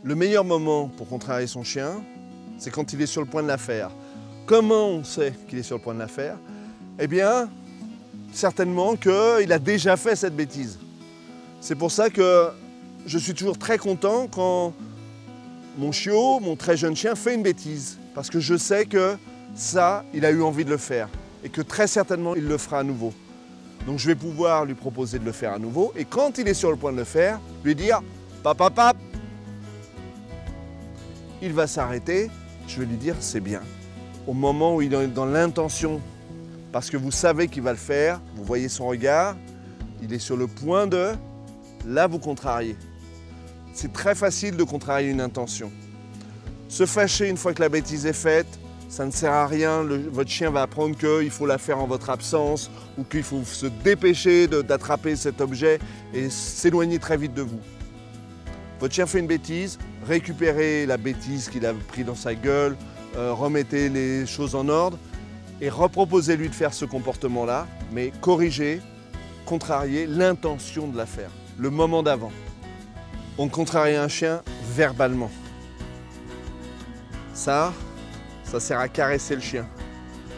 Le meilleur moment pour contrarier son chien, c'est quand il est sur le point de la faire. Comment on sait qu'il est sur le point de la faire? Eh bien, certainement qu'il a déjà fait cette bêtise. C'est pour ça que je suis toujours très content quand mon chiot, mon très jeune chien, fait une bêtise. Parce que je sais que ça, il a eu envie de le faire. Et que très certainement, il le fera à nouveau. Donc je vais pouvoir lui proposer de le faire à nouveau. Et quand il est sur le point de le faire, lui dire « Pap, pap, pap !» Il va s'arrêter, je vais lui dire « C'est bien ». Au moment où il est dans l'intention, parce que vous savez qu'il va le faire, vous voyez son regard, il est sur le point de... Là, vous contrariez. C'est très facile de contrarier une intention. Se fâcher une fois que la bêtise est faite, ça ne sert à rien. Votre chien va apprendre qu'il faut la faire en votre absence ou qu'il faut se dépêcher d'attraper cet objet et s'éloigner très vite de vous. Votre chien fait une bêtise, récupérez la bêtise qu'il a pris dans sa gueule, remettez les choses en ordre et reproposez-lui de faire ce comportement-là, mais corrigez, contrariez l'intention de la faire, le moment d'avant. On contrarie un chien verbalement. Ça sert à caresser le chien,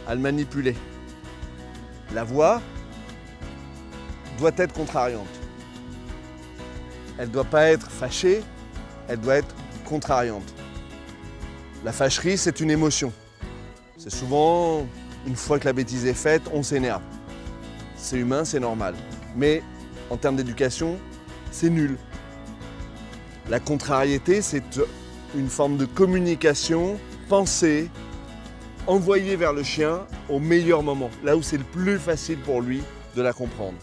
à le manipuler. La voix doit être contrariante. Elle ne doit pas être fâchée, elle doit être contrariante. La fâcherie, c'est une émotion. C'est souvent, une fois que la bêtise est faite, on s'énerve. C'est humain, c'est normal. Mais en termes d'éducation, c'est nul. La contrariété, c'est une forme de communication pensée, envoyée vers le chien au meilleur moment, là où c'est le plus facile pour lui de la comprendre.